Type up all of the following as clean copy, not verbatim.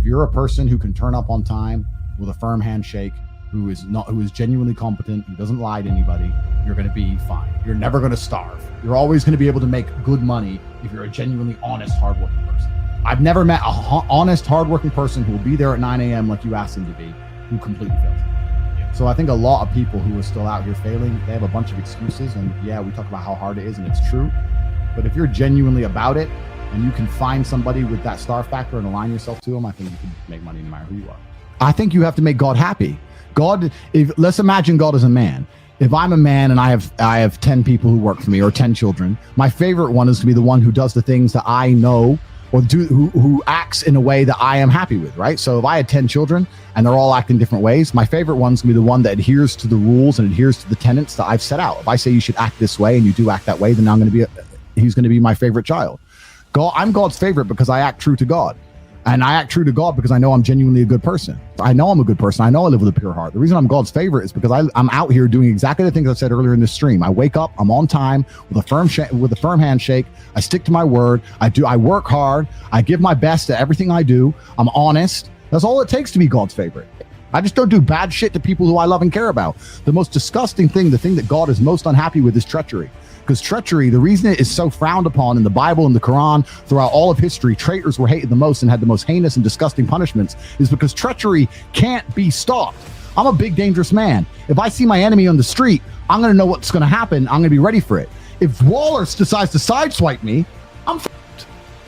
you're a person who can turn up on time with a firm handshake, who is genuinely competent, who doesn't lie to anybody, you're going to be fine. You're never going to starve. You're always going to be able to make good money if you're a genuinely honest, hardworking person. I've never met a honest, hardworking person who will be there at 9 a.m. like you asked them to be, who completely fails. So I think a lot of people who are still out here failing, they have a bunch of excuses. And yeah, we talk about how hard it is, and it's true. But if you're genuinely about it and you can find somebody with that star factor and align yourself to them, I think you can make money no matter who you are. I think you have to make God happy. Let's imagine God as a man. If I'm a man and I have 10 people who work for me or 10 children, my favorite one is to be the one who does the things that I know or who acts in a way that I am happy with, right? So if I had 10 children and they're all acting different ways, my favorite one's gonna be the one that adheres to the rules and adheres to the tenets that I've set out. If I say you should act this way and you do act that way, then he's gonna be my favorite child. I'm God's favorite because I act true to God. And I act true to God because I know I'm genuinely a good person. I know I'm a good person. I know I live with a pure heart. The reason I'm God's favorite is because I'm out here doing exactly the things I said earlier in this stream. I wake up, I'm on time with a firm handshake. I stick to my word. I work hard. I give my best at everything I do. I'm honest. That's all it takes to be God's favorite. I just don't do bad shit to people who I love and care about. The most disgusting thing, the thing that God is most unhappy with, is treachery. Because treachery, the reason it is so frowned upon in the Bible and the Quran throughout all of history, traitors were hated the most and had the most heinous and disgusting punishments, is because treachery can't be stopped. I'm a big, dangerous man. If I see my enemy on the street, I'm going to know what's going to happen. I'm going to be ready for it. If Wallace decides to sideswipe me, I'm f***ed.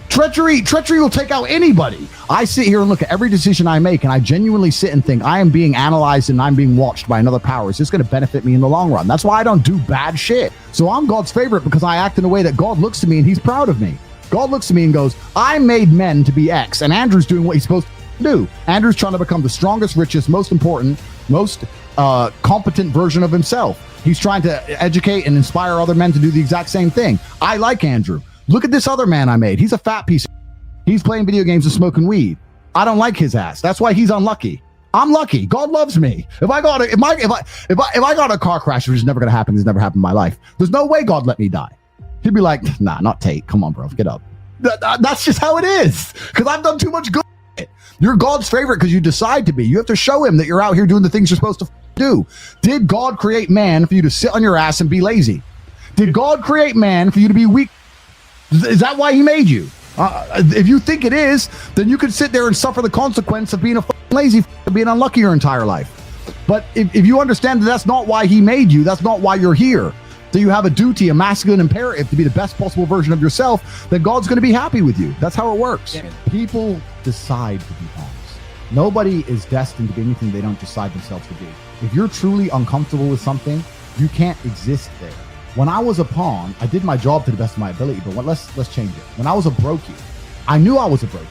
Treachery will take out anybody. I sit here and look at every decision I make, and I genuinely sit and think, I am being analyzed and I'm being watched by another power. Is this going to benefit me in the long run? That's why I don't do bad shit. So I'm God's favorite because I act in a way that God looks to me and he's proud of me. God looks to me and goes, I made men to be X, and Andrew's doing what he's supposed to do. Andrew's trying to become the strongest, richest, most important, most competent version of himself. He's trying to educate and inspire other men to do the exact same thing. I like Andrew. Look at this other man I made. He's a fat piece of shit. He's playing video games and smoking weed. I don't like his ass. That's why he's unlucky. I'm lucky. God loves me. If I got a car crash, which is never gonna happen, it's never happened in my life, there's no way God let me die. He'd be like, nah, not Tate. Come on, bro, get up. That's just how it is. Because I've done too much good. You're God's favorite because you decide to be. You have to show him that you're out here doing the things you're supposed to do. Did God create man for you to sit on your ass and be lazy? Did God create man for you to be weak? Is that why he made you? If you think it is, then you can sit there and suffer the consequence of being a lazy, being unlucky your entire life. But if you understand that that's not why he made you, that's not why you're here, that you have a duty, a masculine imperative to be the best possible version of yourself, then God's going to be happy with you. That's how it works. Yeah. People decide to be pawns. Nobody is destined to be anything they don't decide themselves to be. If you're truly uncomfortable with something, you can't exist there. When I was a pawn, I did my job to the best of my ability, but let's change it. When I was a brokey, I knew I was a brokey.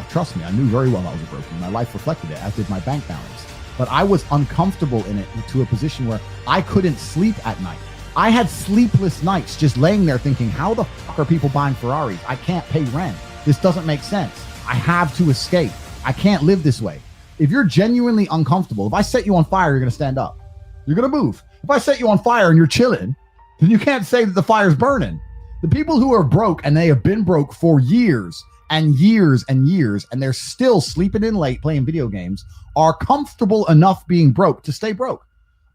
Trust me, I knew very well I was a brokey. My life reflected it, as did my bank balance. But I was uncomfortable in it to a position where I couldn't sleep at night. I had sleepless nights just laying there thinking, how the fuck are people buying Ferraris? I can't pay rent. This doesn't make sense. I have to escape. I can't live this way. If you're genuinely uncomfortable, if I set you on fire, you're going to stand up. You're going to move. If I set you on fire and you're chilling, then you can't say that the fire's burning. The people who are broke, and they have been broke for years and years and years, and they're still sleeping in late playing video games, are comfortable enough being broke to stay broke.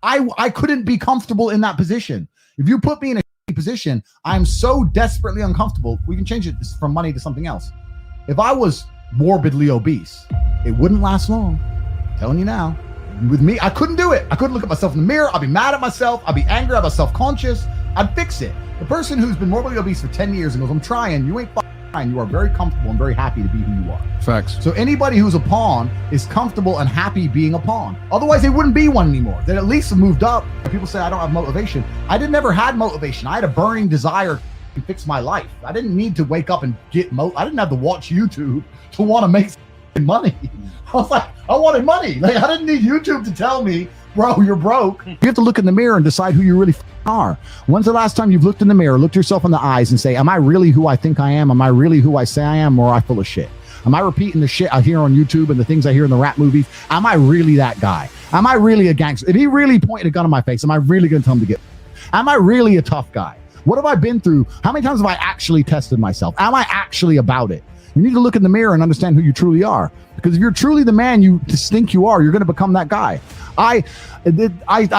I couldn't be comfortable in that position. If you put me in a position, I'm so desperately uncomfortable. We can change it from money to something else. If I was morbidly obese, it wouldn't last long. I'm telling you now. With me, I couldn't do it. I couldn't look at myself in the mirror. I'd be mad at myself. I'd be angry. I'd be self-conscious. I'd fix it. The person who's been morbidly obese for 10 years and goes, I'm trying, you ain't trying. You are very comfortable and very happy to be who you are. Facts. So anybody who's a pawn is comfortable and happy being a pawn. Otherwise, they wouldn't be one anymore. They'd at least have moved up. People say, I don't have motivation. I never had motivation. I had a burning desire to fix my life. I didn't need to wake up and get I didn't have to watch YouTube to want to make money. I was like, I wanted money. Like, I didn't need YouTube to tell me, bro, you're broke. You have to look in the mirror and decide who you really are. When's the last time you've looked in the mirror, looked yourself in the eyes and say, am I really who I think I am? Am I really who I say I am? Or am I full of shit? Am I repeating the shit I hear on YouTube and the things I hear in the rap movies? Am I really that guy? Am I really a gangster? If he really pointed a gun in my face, am I really going to tell him to get? Am I really a tough guy? What have I been through? How many times have I actually tested myself? Am I actually about it? You need to look in the mirror and understand who you truly are. Because if you're truly the man you think you are, you're going to become that guy. I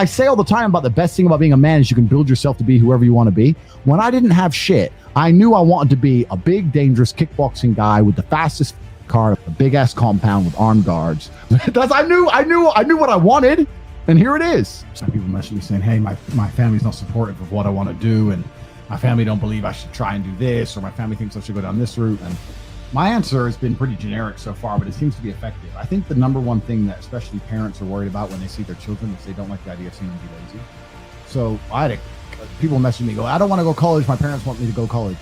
say all the time about the best thing about being a man is you can build yourself to be whoever you want to be. When I didn't have shit, I knew I wanted to be a big, dangerous kickboxing guy with the fastest car, a big ass compound with armed guards. I knew what I wanted, and here it is. Some people message me saying, "Hey, my family's not supportive of what I want to do, and my family don't believe I should try and do this, or my family thinks I should go down this route." And my answer has been pretty generic so far, but it seems to be effective. I think the number one thing that especially parents are worried about when they see their children is they don't like the idea of seeing them be lazy. So I had people message me, go, "I don't want to go to college. My parents want me to go to college."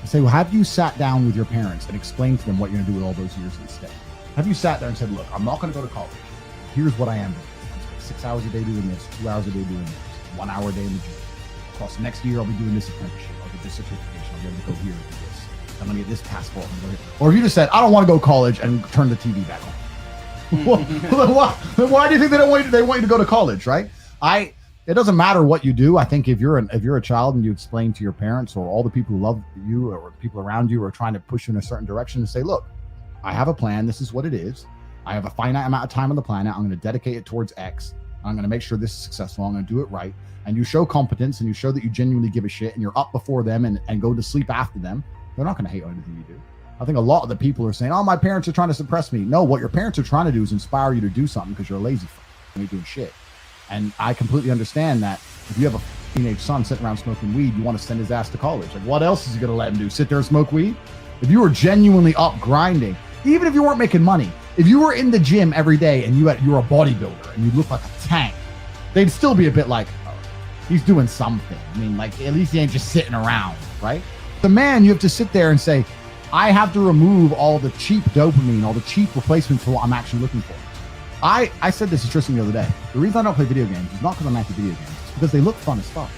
I say, well, have you sat down with your parents and explained to them what you're going to do with all those years that you stay? Have you sat there and said, look, I'm not going to go to college. Here's what I am doing. I'm spending 6 hours a day doing this, 2 hours a day doing this, 1 hour a day in the gym. Across the next year, I'll be doing this apprenticeship. I'll get this certification. I'll be able to go here and do this. I'm going to get this passport. I'm going to go here. Or if you just said, I don't want to go to college and turn the TV back on. Why do you think they want you to go to college, right? It doesn't matter what you do. I think if you're a child and you explain to your parents or all the people who love you or the people around you are trying to push you in a certain direction and say, look, I have a plan. This is what it is. I have a finite amount of time on the planet. I'm going to dedicate it towards X. I'm going to make sure this is successful. I'm going to do it right. And you show competence and you show that you genuinely give a shit and you're up before them and go to sleep after them. They're not going to hate on anything you do. I think a lot of the people are saying, oh, my parents are trying to suppress me. No, what your parents are trying to do is inspire you to do something because you're a lazy fuck and you're doing shit. And I completely understand that if you have a teenage son sitting around smoking weed, you want to send his ass to college. Like, what else is he going to let him do? Sit there and smoke weed? If you were genuinely up grinding, even if you weren't making money, if you were in the gym every day and you were a bodybuilder and you look like a tank, they'd still be a bit like, oh, he's doing something. I mean, like, at least he ain't just sitting around, right? The man, you have to sit there and say, I have to remove all the cheap dopamine, all the cheap replacements for what I'm actually looking for. I said this to Tristan the other day. The reason I don't play video games is not because I'm anti-video games. It's because they look fun as fuck.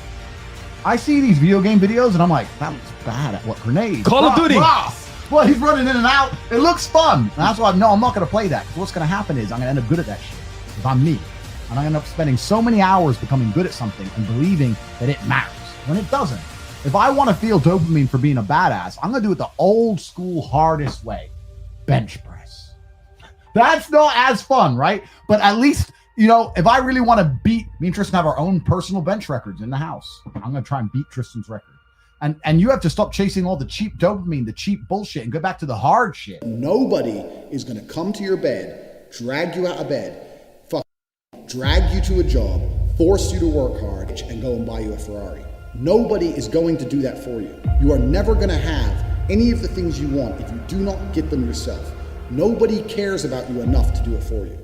I see these video game videos and I'm like, that looks bad at what? Grenades. Call of Duty. Well, he's running in and out. It looks fun. And that's why I'm not going to play that. Because what's going to happen is I'm going to end up good at that shit. Because I'm me. And I end up spending so many hours becoming good at something and believing that it matters when it doesn't. If I want to feel dopamine for being a badass, I'm going to do it the old school, hardest way. Bench press. That's not as fun, right? But at least, if I really want to beat, me and Tristan have our own personal bench records in the house. I'm going to try and beat Tristan's record. And you have to stop chasing all the cheap dopamine, the cheap bullshit, and go back to the hard shit. Nobody is going to come to your bed, drag you out of bed, drag you to a job, force you to work hard, and go and buy you a Ferrari. Nobody is going to do that for you. You are never going to have any of the things you want if you do not get them yourself. Nobody cares about you enough to do it for you.